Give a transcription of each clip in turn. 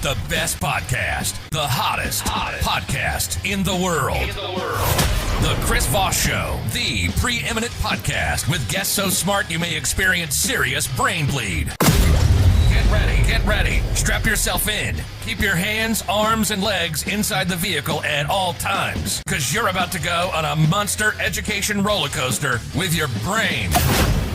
The best podcast, the hottest podcast in the world. The Chris Voss Show, the preeminent podcast with guests so smart you may experience serious brain bleed. Get ready. Strap yourself in. Keep your hands, arms, and legs inside the vehicle at all times, because you're about to go on a monster education roller coaster with your brain.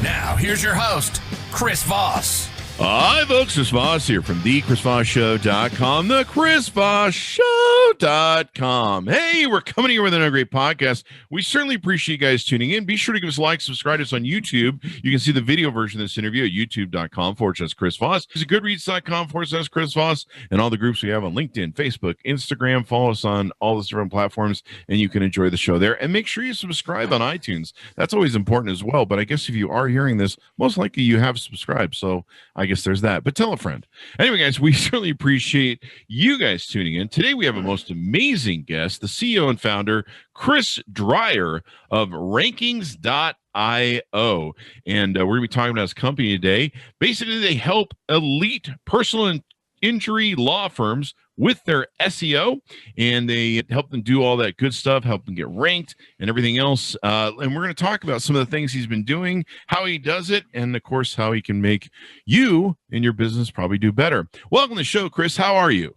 Now, here's your host, Chris Voss. Hi, folks. Chris Voss here from thechrisvossshow.com, thechrisvossshow.com. Hey, we're coming here with another great podcast. We certainly appreciate you guys tuning in. Be sure to give us a like, subscribe to us on YouTube. You can see the video version of this interview at youtube.com/Chris Voss. Visit goodreads.com/Chris Voss, and all the groups we have on LinkedIn, Facebook, Instagram. Follow us on all those different platforms, and you can enjoy the show there. And make sure you subscribe on iTunes. That's always important as well. But I guess if you are hearing this, most likely you have subscribed. So I guess there's that, but tell a friend. Anyway, guys, we certainly appreciate you guys tuning in. Today, we have a most amazing guest, the CEO and founder, Chris Dreyer of Rankings.io. And we're going to be talking about his company today. Basically, they help elite personal injury law firms with their SEO, and they help them do all that good stuff, help them get ranked and everything else. And we're going to talk about some of the things he's been doing, how he does it, and of course, how he can make you and your business probably do better. Welcome to the show, Chris. How are you?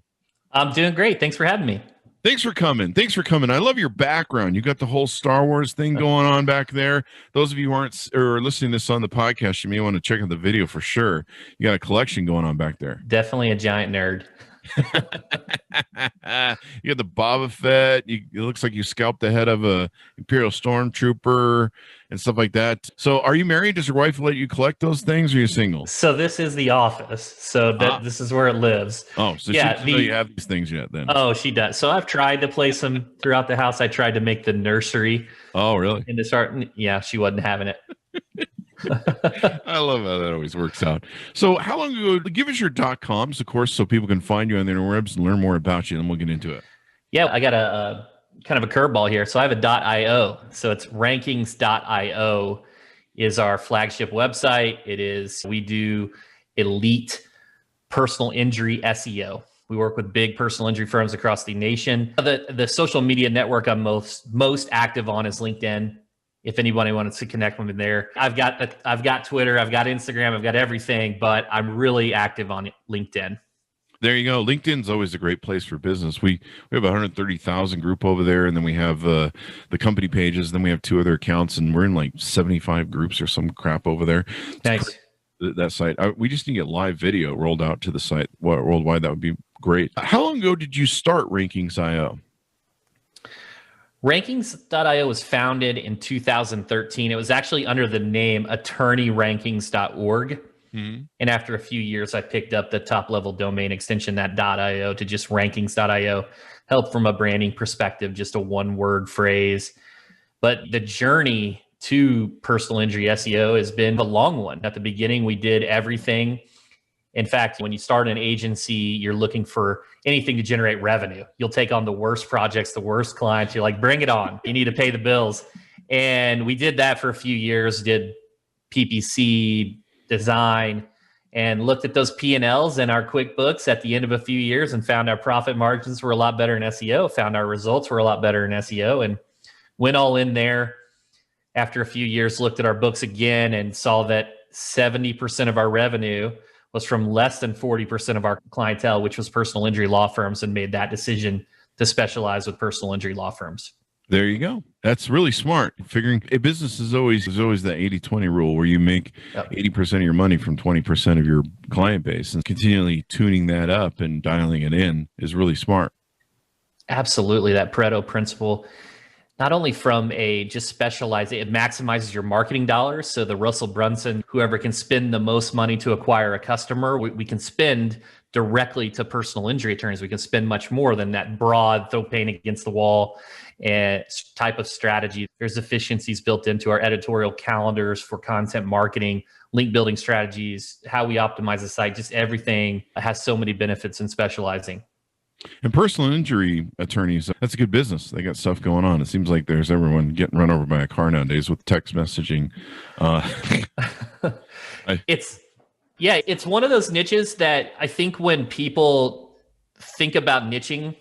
I'm doing great. Thanks for having me. Thanks for coming. I love your background. You got the whole Star Wars thing going on back there. Those of you who aren't or listening to this on the podcast, you may want to check out the video for sure. You got a collection going on back there. Definitely a giant nerd. You got the Boba Fett. It looks like you scalped the head of a Imperial Stormtrooper and stuff like that. So are you married? Does your wife let you collect those things, or are you single? So this is the office. So this is where it lives. Oh, so yeah, she doesn't know you have these things yet then. Oh, she does. So I've tried to place them throughout the house. I tried to make the nursery. Oh, really? In the start. Yeah, she wasn't having it. I love how that always works out. So how long ago, give us your .coms, of course, so people can find you on the interwebs and learn more about you, and we'll get into it. Yeah, I got a kind of a curveball here. So I have a .io. So it's rankings.io is our flagship website. We do elite personal injury SEO. We work with big personal injury firms across the nation. The social media network I'm most active on is LinkedIn. If anybody wants to connect with me there, I've got Twitter, I've got Instagram, I've got everything, but I'm really active on LinkedIn. There you go. LinkedIn's always a great place for business. We have 130,000 group over there, and then we have the company pages. Then we have 2 other accounts, and we're in like 75 groups or some crap over there. Thanks. That site. We just need to get live video rolled out to the site worldwide. That would be great. How long ago did you start Rankings.io? Rankings.io was founded in 2013. It was actually under the name attorneyrankings.org. Mm-hmm. And after a few years, I picked up the top level domain extension, that .io, to just rankings.io. Help from a branding perspective, just a one-word phrase. But the journey to personal injury SEO has been a long one. At the beginning, we did everything. In fact, when you start an agency, you're looking for anything to generate revenue. You'll take on the worst projects, the worst clients. You're like, bring it on. You need to pay the bills. And we did that for a few years, did PPC, design, and looked at those P&Ls and our QuickBooks at the end of a few years and found our profit margins were a lot better in SEO, found our results were a lot better in SEO, and went all in there. After a few years, looked at our books again and saw that 70% of our revenue was from less than 40% of our clientele, which was personal injury law firms, and made that decision to specialize with personal injury law firms. There you go. That's really smart. Figuring a business is always that 80-20 rule where you make 80% of your money from 20% of your client base, and continually tuning that up and dialing it in is really smart. Absolutely. That Pareto principle, not only from a just specialized, it maximizes your marketing dollars. So the Russell Brunson, whoever can spend the most money to acquire a customer, we can spend directly to personal injury attorneys. We can spend much more than that broad throw paint against the wall type of strategy. There's efficiencies built into our editorial calendars for content marketing, link building strategies, how we optimize the site, just everything has so many benefits in specializing. And personal injury attorneys, that's a good business. They got stuff going on. It seems like there's everyone getting run over by a car nowadays with text messaging. It's one of those niches that I think when people think about niching,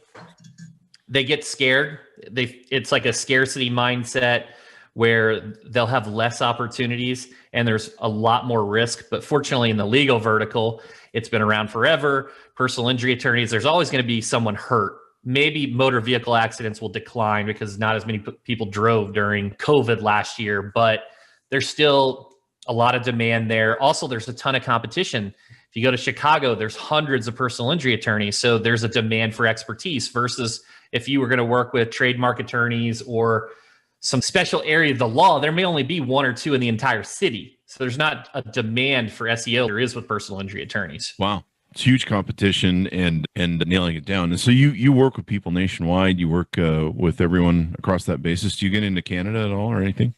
they get scared. It's like a scarcity mindset where they'll have less opportunities and there's a lot more risk. But fortunately, in the legal vertical, it's been around forever. Personal injury attorneys, there's always going to be someone hurt. Maybe motor vehicle accidents will decline because not as many people drove during COVID last year, but there's still a lot of demand there. Also, there's a ton of competition. If you go to Chicago, there's hundreds of personal injury attorneys. So there's a demand for expertise versus if you were going to work with trademark attorneys or some special area of the law, there may only be one or two in the entire city. So there's not a demand for SEO there is with personal injury attorneys. Wow. It's huge competition and nailing it down. And so you work with people nationwide. You work with everyone across that basis. Do you get into Canada at all or anything?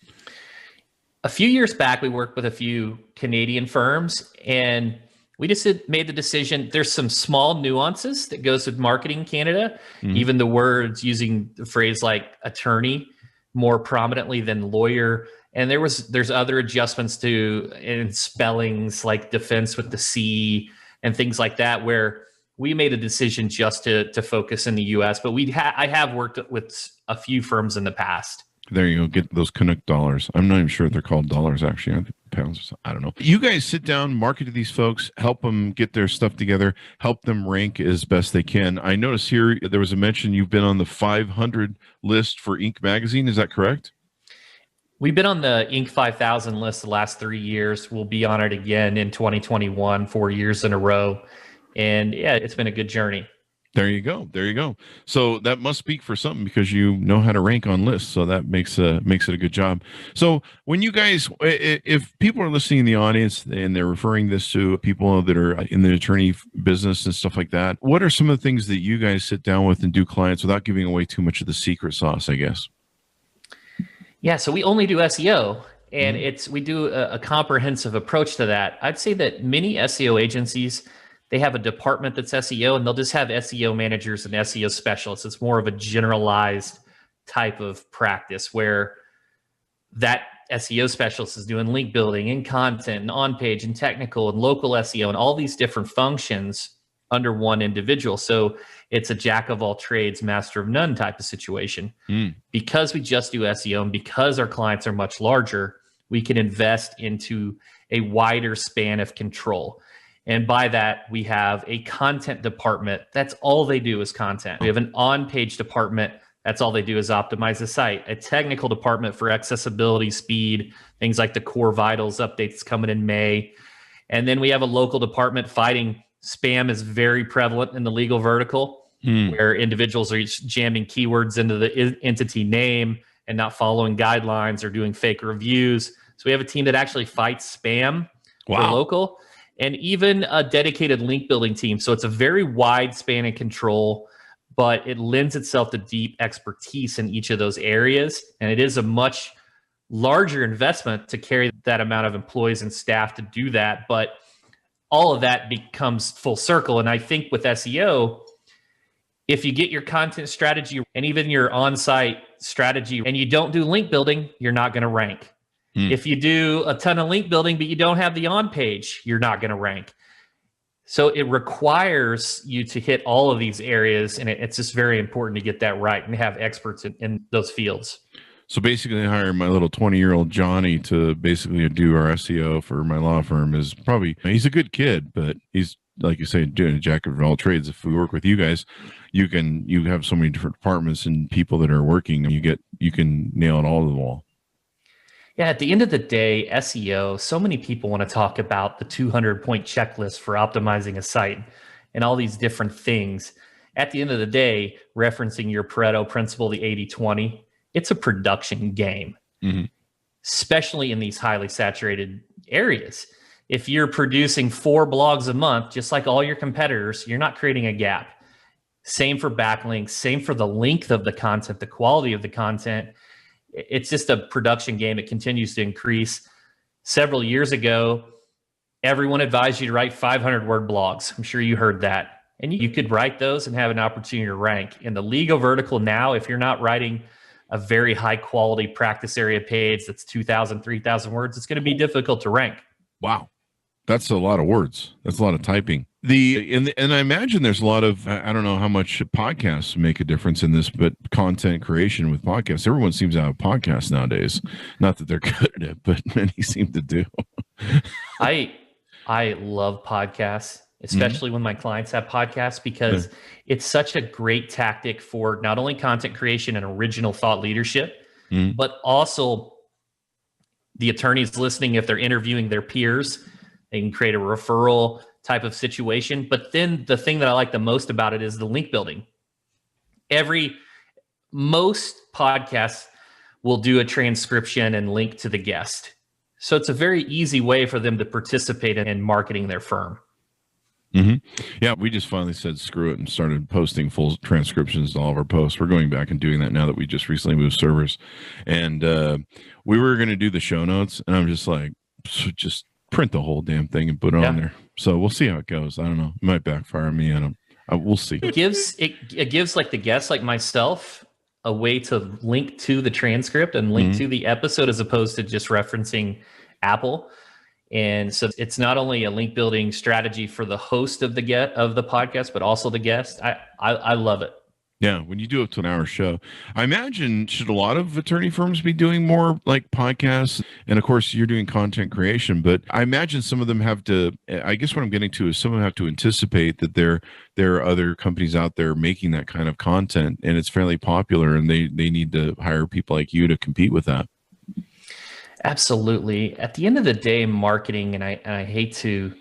A few years back, we worked with a few Canadian firms, and we just made the decision. There's some small nuances that goes with marketing in Canada. Mm-hmm. Even the words using the phrase like attorney more prominently than lawyer. And there's other adjustments to in spellings like defense with the C and things like that, where we made a decision just to focus in the U.S. But I have worked with a few firms in the past. There you go. Get those Canuck dollars. I'm not even sure if they're called dollars, actually. I think pounds or something. I don't know. You guys sit down, market to these folks, help them get their stuff together, help them rank as best they can. I noticed here there was a mention you've been on the 500 list for Inc. magazine. Is that correct? We've been on the Inc. 5000 list the last 3 years. We'll be on it again in 2021, 4 years in a row. And yeah, it's been a good journey. There you go. There you go. So that must speak for something because you know how to rank on lists. So that makes it a good job. So when you guys, if people are listening in the audience and they're referring this to people that are in the attorney business and stuff like that, what are some of the things that you guys sit down with and do clients without giving away too much of the secret sauce, I guess? Yeah. So we only do SEO, and we do a comprehensive approach to that. I'd say that many SEO agencies, they have a department that's SEO, and they'll just have SEO managers and SEO specialists. It's more of a generalized type of practice where that SEO specialist is doing link building and content and on-page and technical and local SEO and all these different functions under one individual. So it's a jack of all trades, master of none type of situation. Because we just do SEO and because our clients are much larger, we can invest into a wider span of control. And by that, we have a content department. That's all they do is content. We have an on-page department. That's all they do is optimize the site. A technical department for accessibility, speed, things like the core vitals updates coming in May. And then we have a local department fighting spam is very prevalent in the legal vertical, where individuals are jamming keywords into the entity name and not following guidelines or doing fake reviews. So we have a team that actually fights spam for local. And even a dedicated link building team. So it's a very wide span of control, but it lends itself to deep expertise in each of those areas. And it is a much larger investment to carry that amount of employees and staff to do that. But all of that becomes full circle. And I think with SEO, if you get your content strategy and even your on-site strategy and you don't do link building, you're not going to rank. If you do a ton of link building, but you don't have the on-page, you're not going to rank. So it requires you to hit all of these areas, and it's just very important to get that right and have experts in those fields. So basically, I hire my little 20-year-old Johnny to basically do our SEO for my law firm. He's a good kid, but he's, like you say, doing a jack of all trades. If we work with you guys, you have so many different departments and people that are working. You can nail it all to the wall. Yeah, at the end of the day, SEO, so many people want to talk about the 200-point checklist for optimizing a site and all these different things. At the end of the day, referencing your Pareto principle, the 80-20, it's a production game, especially in these highly saturated areas. If you're producing 4 blogs a month, just like all your competitors, you're not creating a gap. Same for backlinks, same for the length of the content, the quality of the content. It's just a production game. It continues to increase. Several years ago, everyone advised you to write 500-word blogs. I'm sure you heard that. And you could write those and have an opportunity to rank. In the legal vertical now, if you're not writing a very high-quality practice area page that's 2,000, 3,000 words, it's going to be difficult to rank. Wow. That's a lot of words. That's a lot of typing. And I imagine there's a lot of, I don't know how much podcasts make a difference in this, but content creation with podcasts. Everyone seems to have podcasts nowadays. Not that they're good at it, but many seem to do. I love podcasts, especially when my clients have podcasts, because it's such a great tactic for not only content creation and original thought leadership, but also the attorneys listening, if they're interviewing their peers, they can create a referral type of situation. But then the thing that I like the most about it is the link building. Most podcasts will do a transcription and link to the guest. So it's a very easy way for them to participate in marketing their firm. Yeah, we just finally said screw it and started posting full transcriptions to all of our posts. We're going back and doing that now that we just recently moved servers. And we were going to do the show notes, and I'm just like, just print the whole damn thing and put it on there. So we'll see how it goes. I don't know. It might backfire on me. We'll see. It gives like the guests like myself a way to link to the transcript and link to the episode, as opposed to just referencing Apple. And so it's not only a link building strategy for the host of the podcast, but also the guest. I love it. Yeah, when you do up to an hour show, I imagine, should a lot of attorney firms be doing more like podcasts? And of course, you're doing content creation, but I imagine some of them have to, I guess what I'm getting to is some of them have to anticipate that there are other companies out there making that kind of content, and it's fairly popular, and they need to hire people like you to compete with that. Absolutely. At the end of the day, marketing, and I hate to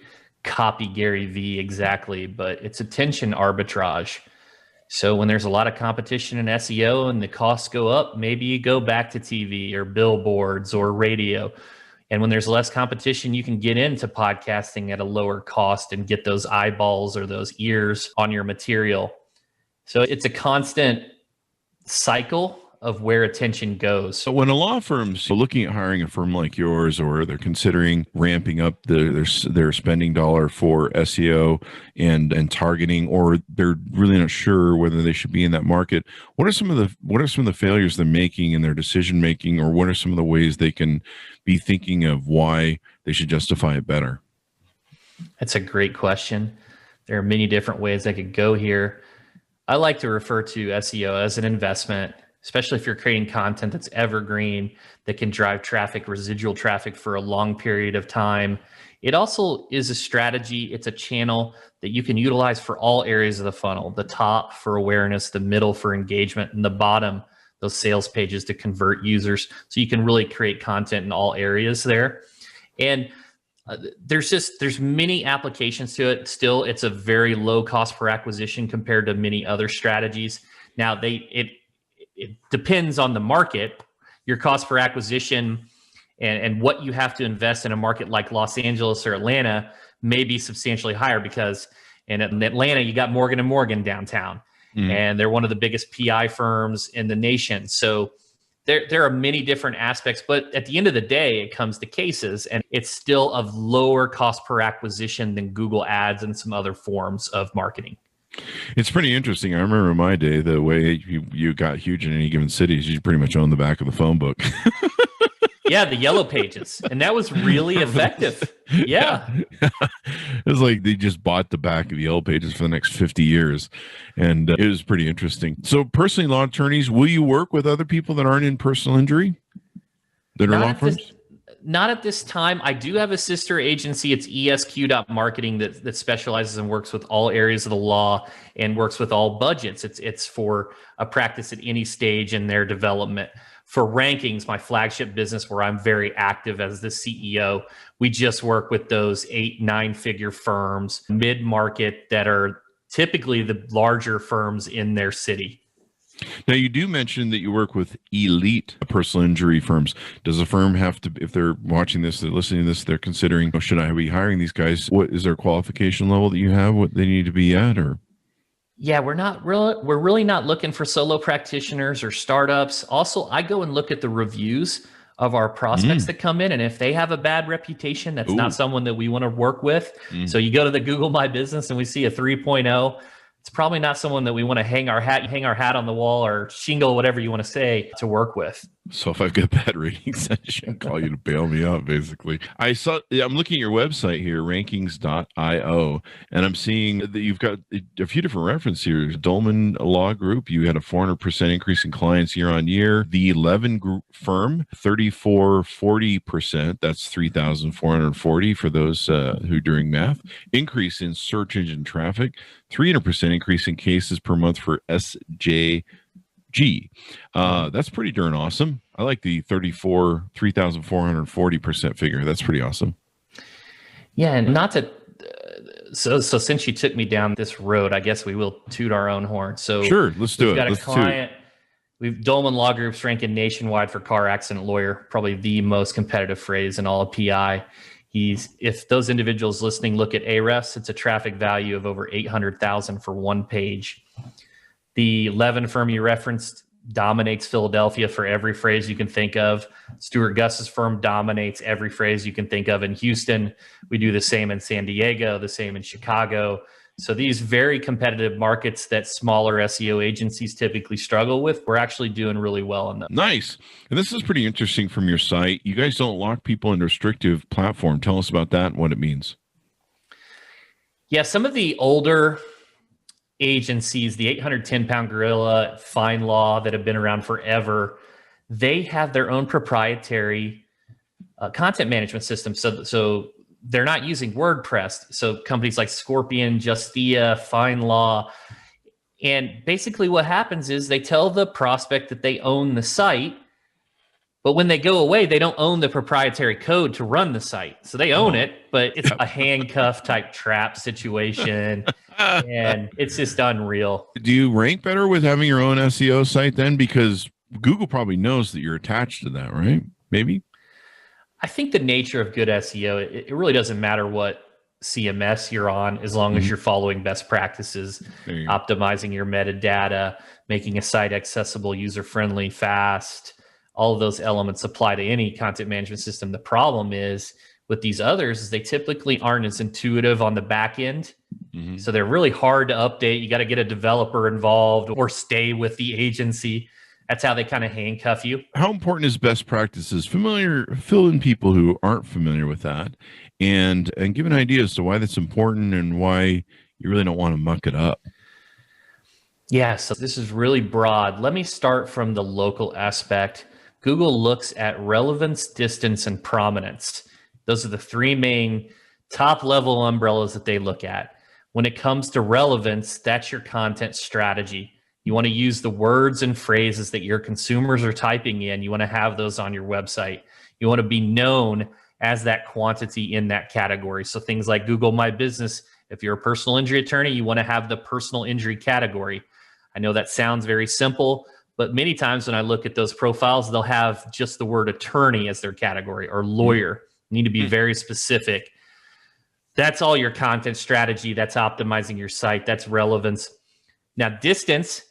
copy Gary Vee exactly, but it's attention arbitrage. So when there's a lot of competition in SEO and the costs go up, maybe you go back to TV or billboards or radio. And when there's less competition, you can get into podcasting at a lower cost and get those eyeballs or those ears on your material. So it's a constant cycle of where attention goes. So when a law firm's looking at hiring a firm like yours, or they're considering ramping up their spending dollar for SEO and targeting, or they're really not sure whether they should be in that market, what are some of the failures they're making in their decision making, or what are some of the ways they can be thinking of why they should justify it better? That's a great question. There are many different ways I could go here. I like to refer to SEO as an investment, especially if you're creating content that's evergreen, that can drive traffic, residual traffic for a long period of time. It also is a strategy. It's a channel that you can utilize for all areas of the funnel: the top for awareness, the middle for engagement, and the bottom, those sales pages to convert users. So you can really create content in all areas there. And there's many applications to it. Still, it's a very low cost per acquisition compared to many other strategies. Now, it depends on the market. Your cost per acquisition and what you have to invest in a market like Los Angeles or Atlanta may be substantially higher, because in Atlanta, you got Morgan & Morgan downtown, and they're one of the biggest PI firms in the nation. So there are many different aspects, but at the end of the day, it comes to cases, and it's still of lower cost per acquisition than Google Ads and some other forms of marketing. It's pretty interesting. I remember in my day, the way you got huge in any given city is you pretty much own the back of the phone book. Yeah, the yellow pages. And that was really effective. Yeah. It was like they just bought the back of the yellow pages for the next 50 years. And it was pretty interesting. So personally, law attorneys, will you work with other people that aren't in personal injury that are law firms? Not at this time. I do have a sister agency. It's ESQ.marketing that specializes and works with all areas of the law and works with all budgets. It's for a practice at any stage in their development. For Rankings, my flagship business where I'm very active as the CEO, we just work with those 8-9 figure firms, mid-market, that are typically the larger firms in their city. Now, you do mention that you work with elite personal injury firms. Does a firm have to, if they're watching this, they're listening to this, they're considering, oh, should I be hiring these guys? What is their qualification level that you have? What they need to be at? Or yeah, we're really not looking for solo practitioners or startups. Also, I go and look at the reviews of our prospects that come in, and if they have a bad reputation, that's not someone that we want to work with. So you go to the Google My Business and we see a 3.0. It's probably not someone that we want to hang our hat on the wall or shingle, whatever you want to say, to work with. So if I've got bad ratings, I should call you to bail me out, basically. I'm looking at your website here, rankings.io, and I'm seeing that you've got a few different references here. Dolman Law Group, you had a 400% increase in clients year on year. The 11 Group firm, 3440%. That's 3,440 for those who are doing math. Increase in search engine traffic, 300% increase in cases per month for SJ. That's pretty darn awesome. I like the 3,440% figure. That's pretty awesome. Yeah, and not to so since you took me down this road, I guess we will toot our own horn. So sure, let's do it. We've got let's a client. Dolman Law Group's ranking nationwide for car accident lawyer, probably the most competitive phrase in all of PI. If those individuals listening look at ARES, it's a traffic value of over 800,000 for one page. The 11 firm you referenced dominates Philadelphia for every phrase you can think of. Stuart Gus's firm dominates every phrase you can think of in Houston. We do the same in San Diego, the same in Chicago. So these very competitive markets that smaller SEO agencies typically struggle with, we're actually doing really well in them. Nice. And this is pretty interesting from your site. You guys don't lock people in a restrictive platform. Tell us about that and what it means. Yeah, some of the older agencies, the 810-pound gorilla, Fine Law, that have been around forever, they have their own proprietary content management system. So they're not using WordPress. So companies like Scorpion, Justia, Fine Law, and basically what happens is they tell the prospect that they own the site, but when they go away, they don't own the proprietary code to run the site. So they own it, but it's a handcuff type trap situation. And it's just unreal. Do you rank better with having your own SEO site then? Because Google probably knows that you're attached to that, right? Maybe? I think the nature of good SEO, it really doesn't matter what CMS you're on, as long as you're following best practices, optimizing your metadata, making a site accessible, user-friendly, fast. All of those elements apply to any content management system. The problem is with these others is they typically aren't as intuitive on the back end. So they're really hard to update. You got to get a developer involved or stay with the agency. That's how they kind of handcuff you. How important is best practices? Fill in people who aren't familiar with that and give an idea as to why that's important and why you really don't want to muck it up. Yeah, so this is really broad. Let me start from the local aspect. Google looks at relevance, distance, and prominence. Those are the three main top-level umbrellas that they look at. When it comes to relevance, that's your content strategy. You want to use the words and phrases that your consumers are typing in. You want to have those on your website. You want to be known as that quantity in that category. So things like Google My Business, if you're a personal injury attorney, you want to have the personal injury category. I know that sounds very simple, but many times when I look at those profiles, they'll have just the word attorney as their category or lawyer. You need to be very specific. That's all your content strategy. That's optimizing your site. That's relevance. Now, distance,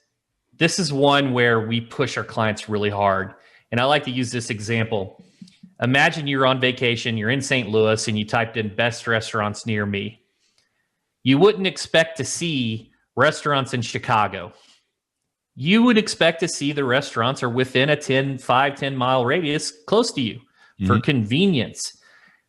this is one where we push our clients really hard. And I like to use this example. Imagine you're on vacation, you're in St. Louis, and you typed in best restaurants near me. You wouldn't expect to see restaurants in Chicago. You would expect to see the restaurants are within a 10 mile radius close to you for convenience.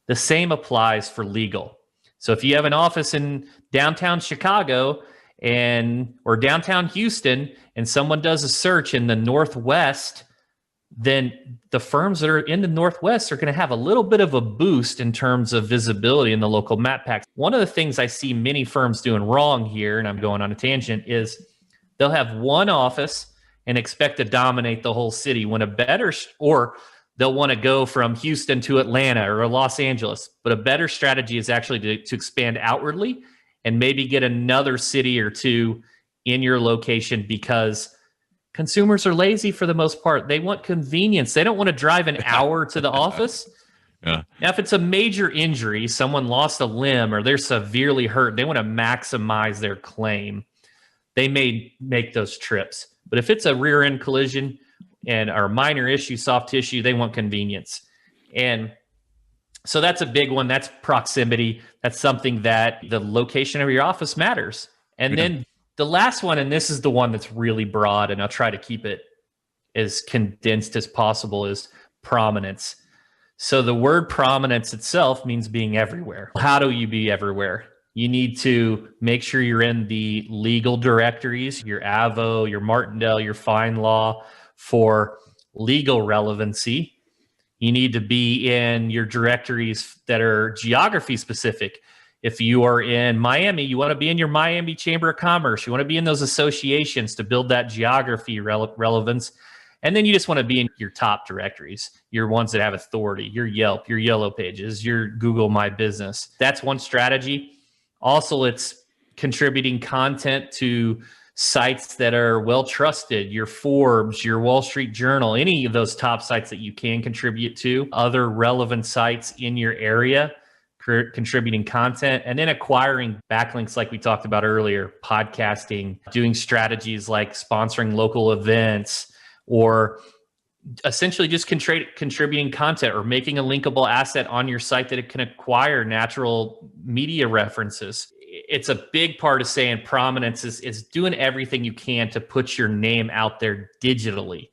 The same applies for legal. So if you have an office in downtown Chicago or downtown Houston, and someone does a search in the Northwest, then the firms that are in the Northwest are going to have a little bit of a boost in terms of visibility in the local map packs. One of the things I see many firms doing wrong here, and I'm going on a tangent, is they'll have one office and expect to dominate the whole city when or they'll want to go from Houston to Atlanta or Los Angeles. But a better strategy is actually to expand outwardly and maybe get another city or two in your location, because consumers are lazy for the most part. They want convenience. They don't want to drive an hour to the office. Yeah. Now, if it's a major injury, someone lost a limb or they're severely hurt, they want to maximize their claim. They may make those trips. But if it's a rear end collision and our minor issue, soft tissue, they want convenience. And so that's a big one. That's proximity. That's something that the location of your office matters. And then the last one, and this is the one that's really broad, and I'll try to keep it as condensed as possible is prominence. So the word prominence itself means being everywhere. How do you be everywhere? You need to make sure you're in the legal directories, your Avo, your Martindale, your FindLaw for legal relevancy. You need to be in your directories that are geography specific. If you are in Miami, you want to be in your Miami Chamber of Commerce. You want to be in those associations to build that geography relevance. And then you just want to be in your top directories, your ones that have authority, your Yelp, your Yellow Pages, your Google My Business. That's one strategy. Also, it's contributing content to sites that are well trusted, your Forbes, your Wall Street Journal, any of those top sites that you can contribute to, other relevant sites in your area, contributing content, and then acquiring backlinks like we talked about earlier, podcasting, doing strategies like sponsoring local events, or essentially just contributing content or making a linkable asset on your site that it can acquire natural media references. It's a big part of saying prominence is doing everything you can to put your name out there digitally.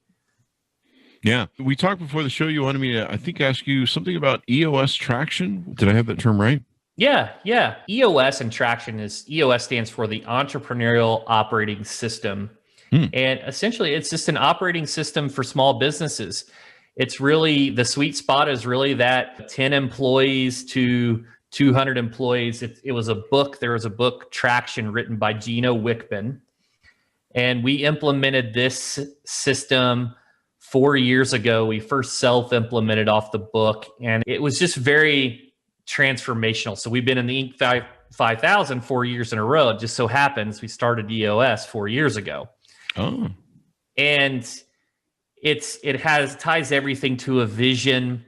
Yeah. We talked before the show. You wanted me to, I think, ask you something about Eos Traction. Did I have that term right? Yeah. EOS and Traction EOS stands for the Entrepreneurial Operating System. And essentially, it's just an operating system for small businesses. It's really, the sweet spot is really that 10 employees to 200 employees. It was a book. There was a book, Traction, written by Gino Wickman. And we implemented this system 4 years ago. We first self-implemented off the book, and it was just very transformational. So we've been in the Inc. 5000 4 years in a row. It just so happens we started EOS 4 years ago. Oh, and it ties everything to a vision.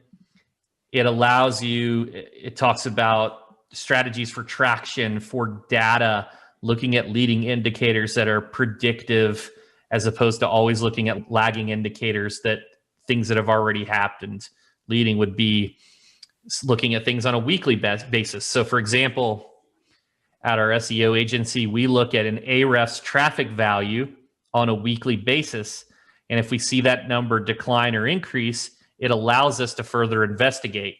It allows you, it talks about strategies for traction, for data, looking at leading indicators that are predictive, as opposed to always looking at lagging indicators, that things that have already happened. Leading would be looking at things on a weekly basis. So for example, at our SEO agency, we look at an Ahrefs traffic value on a weekly basis. And if we see that number decline or increase, it allows us to further investigate.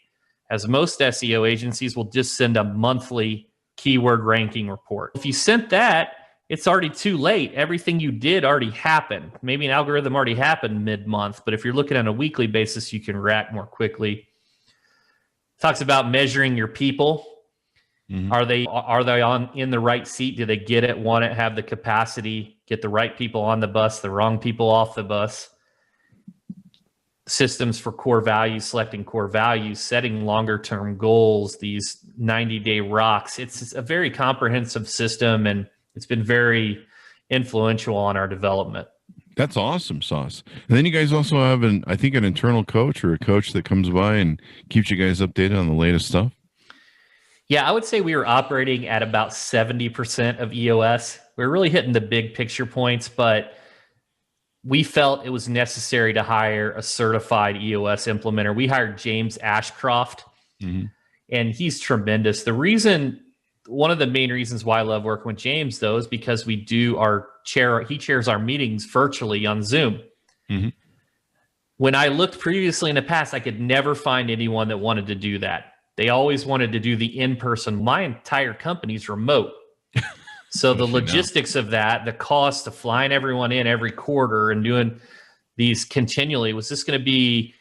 As most SEO agencies will just send a monthly keyword ranking report. If you sent that, it's already too late. Everything you did already happened. Maybe an algorithm already happened mid-month, but if you're looking on a weekly basis, you can react more quickly. Talks about measuring your people. Mm-hmm. Are they in the right seat? Do they get it, want it, have the capacity, get the right people on the bus, the wrong people off the bus? Systems for core values, selecting core values, setting longer term goals, these 90-day rocks. It's a very comprehensive system, and it's been very influential on our development. That's awesome, Sauce. And then you guys also have an internal coach or a coach that comes by and keeps you guys updated on the latest stuff. Yeah, I would say we were operating at about 70% of EOS. We're really hitting the big picture points, but we felt it was necessary to hire a certified EOS implementer. We hired James Ashcroft, and he's tremendous. One of the main reasons why I love working with James, though, is because he chairs our meetings virtually on Zoom. Mm-hmm. When I looked previously in the past, I could never find anyone that wanted to do that. They always wanted to do the in-person. My entire company's remote. So the logistics of that, the cost of flying everyone in every quarter and doing these continually was just going to be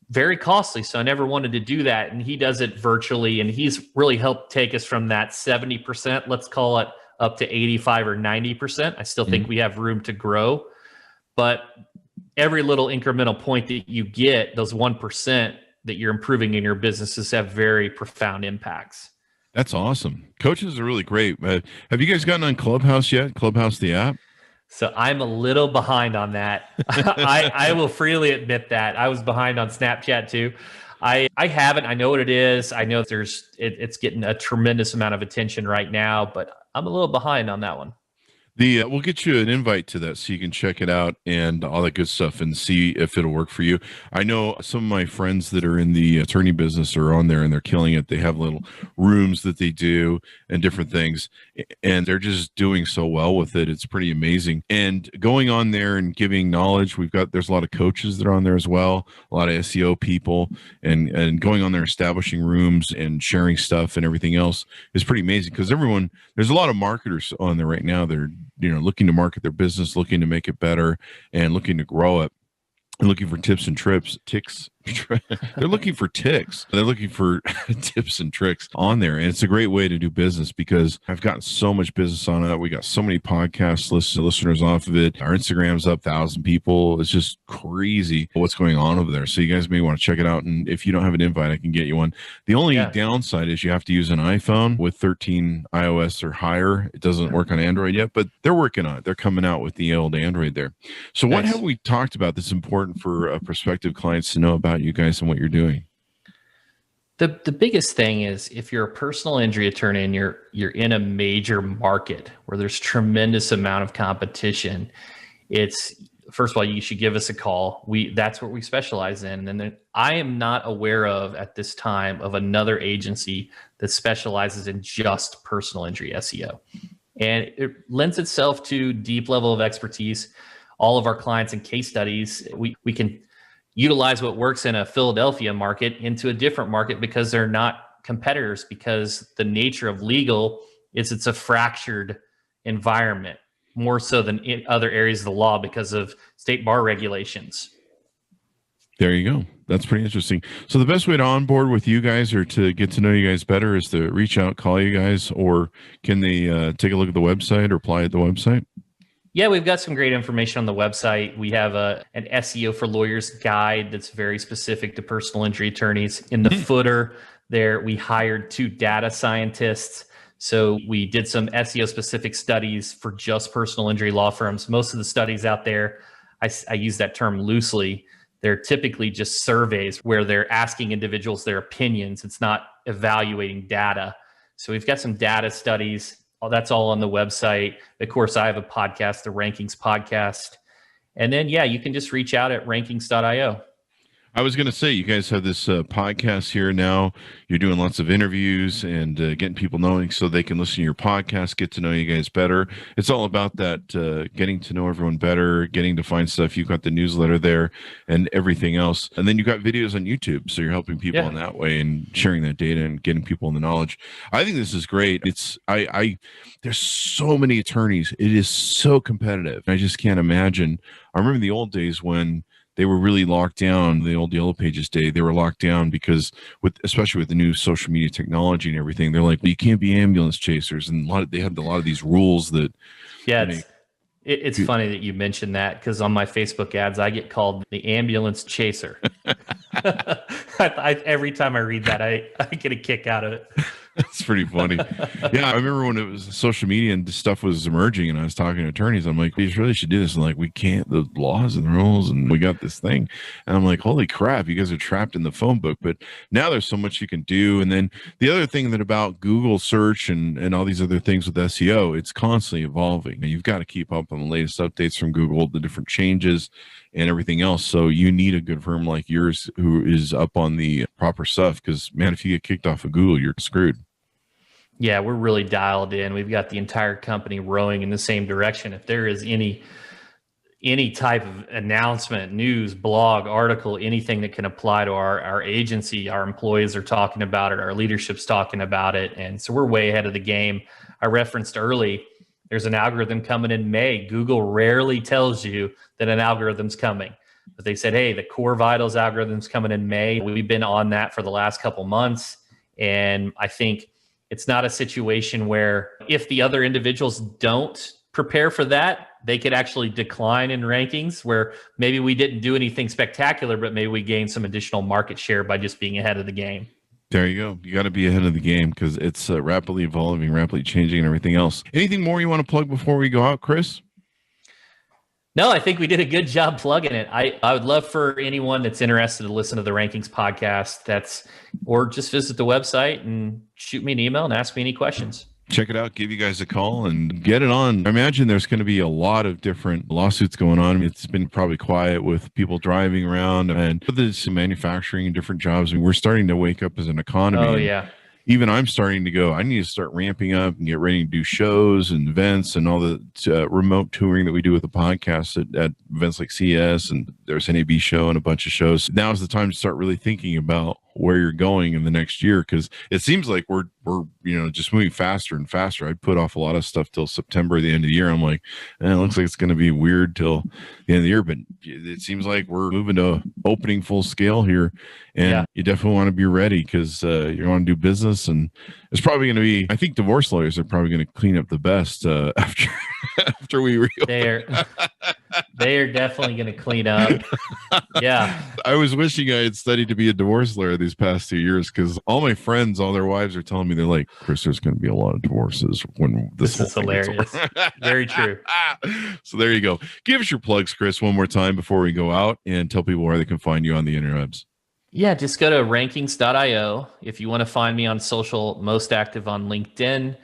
very costly. So I never wanted to do that. And he does it virtually. And he's really helped take us from that 70%, let's call it, up to 85 or 90%. I still think we have room to grow. But every little incremental point that you get, those 1% that you're improving in your businesses, have very profound impacts. That's awesome. Coaches are really great. Have you guys gotten on Clubhouse yet? Clubhouse, the app? So I'm a little behind on that. I will freely admit that. I was behind on Snapchat too. I haven't. I know what it is. I know it's getting a tremendous amount of attention right now, but I'm a little behind on that one. We'll get you an invite to that so you can check it out and all that good stuff and see if it'll work for you. I know some of my friends that are in the attorney business are on there and they're killing it. They have little rooms that they do and different things, and they're just doing so well with it. It's pretty amazing. And going on there and giving knowledge, there's a lot of coaches that are on there as well, a lot of SEO people, and going on there, establishing rooms and sharing stuff and everything else is pretty amazing because there's a lot of marketers on there right now. They're looking to market their business, looking to make it better, and looking to grow it, and looking for tips and ticks. They're looking for ticks. They're looking for tips and tricks on there. And it's a great way to do business because I've gotten so much business on it. We got so many podcast listeners off of it. Our Instagram's up 1,000 people. It's just crazy what's going on over there. So you guys may want to check it out. And if you don't have an invite, I can get you one. The only downside is you have to use an iPhone with 13 iOS or higher. It doesn't work on Android yet, but they're working on it. They're coming out with the old Android there. So what have we talked about that's important for prospective clients to know about you guys and what you're doing? The biggest thing is if you're a personal injury attorney and you're in a major market where there's tremendous amount of competition, it's first of all, you should give us a call. That's what we specialize in. And then I am not aware of at this time of another agency that specializes in just personal injury SEO. And it lends itself to deep level of expertise. All of our clients and case studies, we can utilize what works in a Philadelphia market into a different market because they're not competitors, because the nature of legal is it's a fractured environment more so than in other areas of the law because of state bar regulations. There you go. That's pretty interesting. So the best way to onboard with you guys or to get to know you guys better is to reach out, call you guys, or can they take a look at the website or apply at the website? Yeah, we've got some great information on the website. We have an SEO for lawyers guide that's very specific to personal injury attorneys. In the footer there, we hired 2 data scientists. So we did some SEO specific studies for just personal injury law firms. Most of the studies out there, I use that term loosely, they're typically just surveys where they're asking individuals their opinions. It's not evaluating data. So we've got some data studies. That's all on the website. Of course, I have a podcast, the Rankings Podcast. And then, you can just reach out at rankings.to. I was going to say, you guys have this podcast here now. You're doing lots of interviews and getting people knowing so they can listen to your podcast, get to know you guys better. It's all about that, getting to know everyone better, getting to find stuff. You've got the newsletter there and everything else. And then you've got videos on YouTube. So you're helping people in that way and sharing that data and getting people in the knowledge. I think this is great. There's so many attorneys. It is so competitive. I just can't imagine. I remember the old days when they were really locked down, the old Yellow Pages day. They were locked down because, especially with the new social media technology and everything, they're like, well, you can't be ambulance chasers, and they had a lot of these rules that. Yeah, it's funny that you mentioned that because on my Facebook ads, I get called the ambulance chaser. Every time I read that, I get a kick out of it. That's pretty funny. Yeah, I remember when it was social media and stuff was emerging and I was talking to attorneys. I'm like, we really should do this. And like, we can't, the laws and the rules, and we got this thing. And I'm like, holy crap, you guys are trapped in the phone book. But now there's so much you can do. And then the other thing that about Google search and all these other things with SEO, it's constantly evolving. And you've got to keep up on the latest updates from Google, the different changes and everything else. So you need a good firm like yours who is up on the proper stuff. Because, man, if you get kicked off of Google, you're screwed. Yeah, we're really dialed in. We've got the entire company rowing in the same direction. If there is any type of announcement, news, blog, article, anything that can apply to our agency, our employees are talking about it, our leadership's talking about it. And so we're way ahead of the game. I referenced early, there's an algorithm coming in May. Google rarely tells you that an algorithm's coming. But they said, hey, the Core Vitals algorithm's coming in May. We've been on that for the last couple months. And I think it's not a situation where if the other individuals don't prepare for that, they could actually decline in rankings, where maybe we didn't do anything spectacular, but maybe we gained some additional market share by just being ahead of the game. There you go. You got to be ahead of the game because it's rapidly evolving, rapidly changing, and everything else. Anything more you want to plug before we go out, Chris? No, I think we did a good job plugging it. I would love for anyone that's interested to listen to the Rankings podcast or just visit the website and shoot me an email and ask me any questions. check it out, give you guys a call and get it on. I imagine there's going to be a lot of different lawsuits going on. I mean, it's been probably quiet with people driving around and this manufacturing and different jobs. I mean, we're starting to wake up as an economy. Oh, yeah. Even I'm starting to go, I need to start ramping up and get ready to do shows and events and all the remote touring that we do with the podcast at events like CES, and there's NAB show and a bunch of shows. Now is the time to start really thinking about where you're going in the next year, because it seems like we're just moving faster and faster. I put off a lot of stuff till September, the end of the year. I'm like, it looks like it's going to be weird till the end of the year, but it seems like we're moving to opening full scale here, and you definitely want to be ready because you want to do business, and it's probably going to be. I think divorce lawyers are probably going to clean up the best after we reopen. They are definitely going to clean up. Yeah. I was wishing I had studied to be a divorce lawyer these past 2 years, because all my friends, all their wives are telling me, they're like, Chris, there's going to be a lot of divorces when this is hilarious. Very true. So there you go. Give us your plugs, Chris, one more time before we go out, and tell people where they can find you on the interwebs. Yeah, just go to rankings.io. If you want to find me on social, most active on LinkedIn.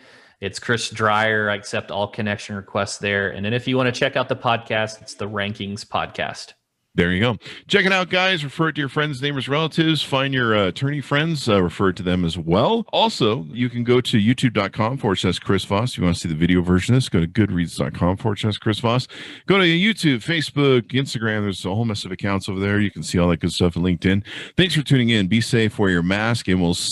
It's Chris Dreyer. I accept all connection requests there. And then if you want to check out the podcast, it's the Rankings Podcast. There you go. Check it out, guys. Refer it to your friends, neighbors, relatives. Find your attorney friends. Refer it to them as well. Also, you can go to youtube.com/Chris Voss. If you want to see the video version of this, go to goodreads.com/Chris Voss. Go to YouTube, Facebook, Instagram. There's a whole mess of accounts over there. You can see all that good stuff, and LinkedIn. Thanks for tuning in. Be safe. Wear your mask, and we'll see